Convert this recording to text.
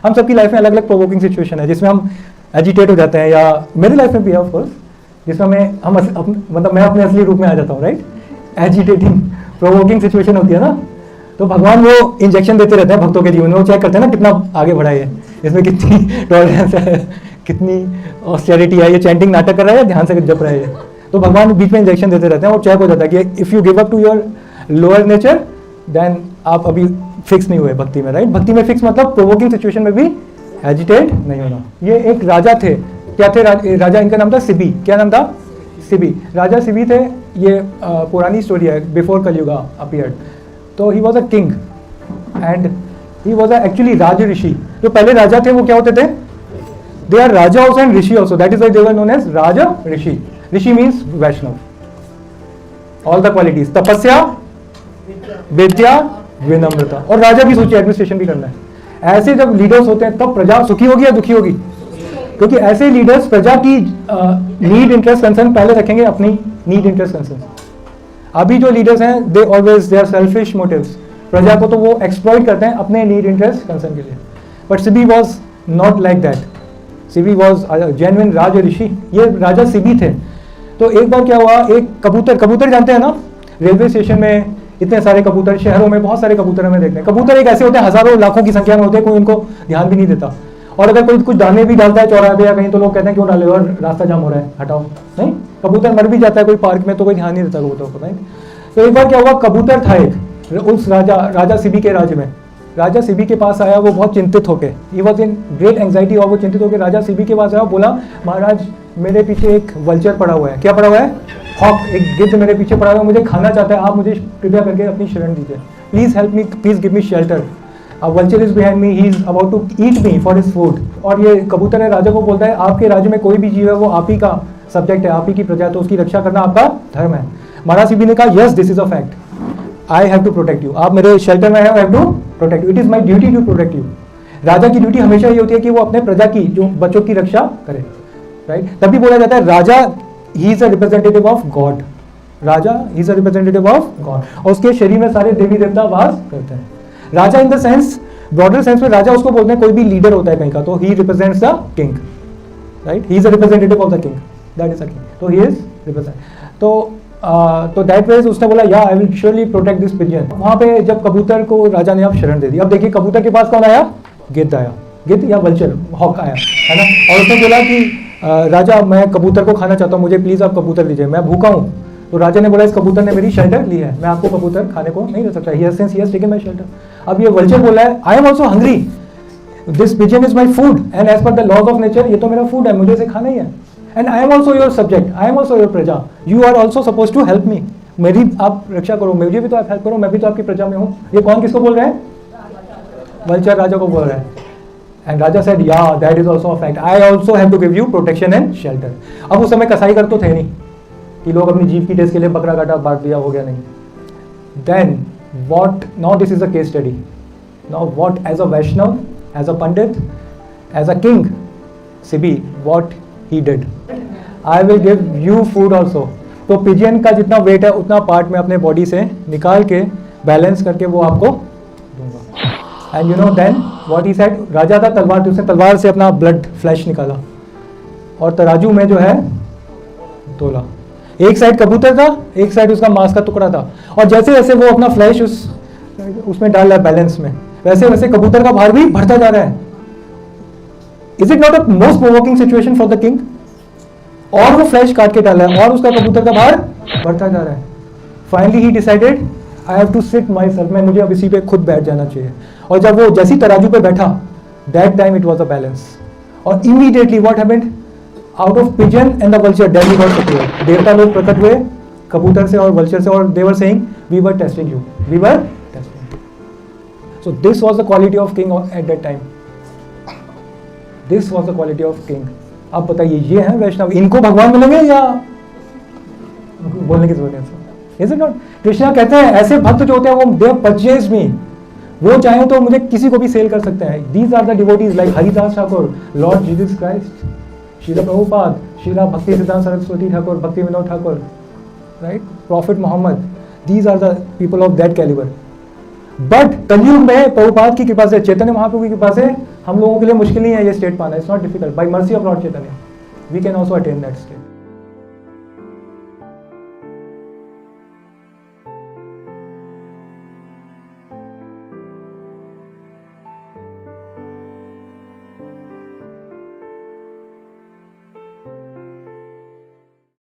हम सबकी लाइफ में अलग अलग प्रोवोकिंग सिचुएशन है जिसमें हम एजिटेट हो जाते हैं, या मेरी लाइफ में भी है ऑफ कोर्स, जिसमें हम मतलब मैं अपने असली रूप में आ जाता हूँ, राइट। एजिटेटिंग प्रोवोकिंग सिचुएशन होती है ना, तो भगवान वो इंजेक्शन देते रहते हैं भक्तों के जीवन में। वो चेक करते हैं ना कितना आगे बढ़ा है, इसमें कितनी टॉलरेंस है, कितनी ऑस्टेरिटी है, ये चैंटिंग नाटक कर रहा है, ध्यान से जप रहा है। तो भगवान बीच में इंजेक्शन देते रहते हैं और चेक हो जाता है कि if you give up to your lower nature then आप अभी फिक्स नहीं हुए भक्ति में, राइट। भक्ति में फिक्स मतलब प्रोवोकिंग सिचुएशन में भी एजिटेट नहीं होना। ये एक राजा थे, क्या थे राजा, इनका नाम था सिबी। क्या नाम था? सिबी। राजा सिबी थे, ये पुरानी स्टोरी है, बिफोर कलयुगा अपीयर्ड। तो he was a king and he was actually raj rishi. जो पहले राजा थे वो क्या होते थे? They are raja also and rishi also, that is why they were known as raj rishi. Rishi means Vaishnav, all the qualities, tapasya, vidya, विनम्रता। और राजा भी सोचिए एडमिनिस्ट्रेशन भी करना है। ऐसे जब लीडर्स होते हैं तब प्रजा सुखी होगी या दुखी होगी? क्योंकि ऐसे लीडर्स प्रजा की नीड इंटरेस्ट कंसर्न पहले रखेंगे, अपनी नीड इंटरेस्ट कंसर्न। अभी जो लीडर्स हैं they always they are selfish motives, प्रजा को तो वो एक्सप्लॉइट करते हैं अपने नीड इंटरेस्ट कंसर्न के लिए। But Sibi was not like that, Sibi was genuine raj rishi. ये राजा सिबी थे। तो एक बार क्या हुआ, एक कबूतर, कबूतर जानते हैं ना, रेलवे स्टेशन में इतने सारे कबूतर, शहरों में बहुत सारे कबूतर हमें देखते हैं। कबूतर एक ऐसे होते हैं, हजारों लाखों की संख्या में होते हैं, कोई उनको ध्यान भी नहीं देता। और अगर कोई कुछ दाने भी डालता है चौराहे पे या कहीं, तो लोग कहते हैं क्यों डाले, और रास्ता जाम हो रहा है, हटाओ। नहीं, कबूतर मर भी जाता है कोई पार्क में तो कोई ध्यान नहीं देता कबूतर को, नहीं। तो एक बार क्या हुआ, कबूतर था एक उस राजा सिबी के राज्य में। राजा सिबी के पास आया, वो बहुत चिंतित होके, he was in great anxiety, और वो चिंतित होकर राजा सिबी के पास आया, बोला महाराज मेरे पीछे एक वल्चर पड़ा हुआ है। क्या पड़ा हुआ है? हॉक, एक गिद्ध मेरे पीछे पड़ा हुआ है, मुझे खाना चाहता है, आप मुझे कृपया करके अपनी शरण दीजिए, please help me, please give me shelter. Vulture is behind me, he is about to eat me for his food. और ये कबूतर है, राजा को बोलता है आपके राज्य में कोई भी जीव है वो आप ही का सब्जेक्ट है, आप ही की प्रजा, तो उसकी रक्षा करना आपका धर्म है। महाराज सिबी ने कहा yes this is a fact, I have to protect you, आप मेरे शेल्टर में हैं, I have to protect you, it is my duty to protect you. राजा की ड्यूटी हमेशा ये होती है कि वो अपने प्रजा की, जो बच्चों की रक्षा करे, राइट। तभी बोला जाता है raja he is a representative of God, raja he is a representative of God, और उसके शरीर में सारे देवी देवता वास करते हैं। राजा in the sense, broader sense में राजा उसको बोलते हैं कोई भी लीडर होता है कहीं का, तो ही represents the king, right, he is a representative of the king, that is a king, तो ही इज रिप्रेजेंट। तो दैट वेज उसने बोला या I will surely protect this pigeon. वहां पे जब कबूतर को राजा ने अब शरण दे दी, अब देखिए कबूतर के पास कौन आया? गिद्ध आया, गिद्ध या वल्चर, हॉक आया, है ना। और उसने बोला कि राजा मैं कबूतर को खाना चाहता हूँ, मुझे प्लीज आप कबूतर दीजिए, मैं भूखा हूँ। तो राजा ने बोला इस कबूतर ने मेरी शेल्टर ली है, मैं आपको कबूतर खाने को नहीं दे सकता, he has since he has taken my shelter. अब ये वल्चर बोला है I am also hungry, this pigeon is my food and as per the laws of nature, ये तो मेरा फूड है, मुझे इसे खाना ही है। And I am also your subject, I am also your praja, you are also suppose to help me, मेरी आप रक्षा करो, मुझे भी तो आप हेल्प करो, मैं भी तो आपकी प्रजा में हूँ। ये कौन किसको बोल रहे हैं? वल्चर राजा को बोल रहा है। And raja said yeah that is also a fact, I also have to give you protection and shelter. अब उस समय कसाई कर तो थे नहीं कि लोग अपनी जीव की टेस्ट के लिए बकरा काटा बांट दिया, हो गया नहीं। Then what, now this is a case study, now what as a Vaishnav, as a pandit, as a king, Sibi what he did, I will give you food also. तो पिजियन का जितना वेट है उतना पार्ट में अपने बॉडी से निकाल के बैलेंस करके वो आपको दूंगा। And you know then what he said, राजा था तलवार, तो उसने तलवार से अपना ब्लड फ्लैश निकाला और तराजू में जो है तोला। एक साइड कबूतर था, एक साइड उसका मांस का टुकड़ा था, और जैसे जैसे वो अपना फ्लैश उसमें डाल रहा है बैलेंस में, वैसे वैसे कबूतर का भार भी बढ़ता जा रहा है। Is it not a most provoking situation for the king? और वो फ्लैश काट के डाला है और उसका कबूतर का भार बढ़ता जा रहा है। Finally he decided I have to sit myself, मैं मुझे अब इसी पे खुद बैठ जाना चाहिए। और जब वो जैसी तराजू पे बैठा, that time it was a balance, और immediately what happened, out of pigeon and the vulture deadly gods appeared, देवता लोग प्रकट हुए कबूतर से और वल्चर से, और they were saying we were testing you, we were testing. So this was the quality of king at that time, this was the quality of king. अब बताइए ये है वैष्णव, इनको भगवान मिलेंगे या बोलने की जरूरत है? Is it not? कृष्णा कहते हैं ऐसे भक्त जो होते हैं वो दे परचेज मी, वो चाहे तो मुझे किसी को भी सेल कर सकते हैं। These are the devotees like Haridas Thakur, Lord Jesus Christ, Srila Prabhupada, Srila Bhakti Siddhanta Saraswati Thakur, Bhakti Vinod Thakur, right, prophet Mohammed, these are the people of that calibre. But Kalyug में प्रभुपाद की कृपा से, चैतन्य महाप्रभु की कृपा से हम लोगों के लिए मुश्किल नहीं है ये स्टेट पाना, it's not difficult, by mercy of Lord Chaitanya we can also attain that state.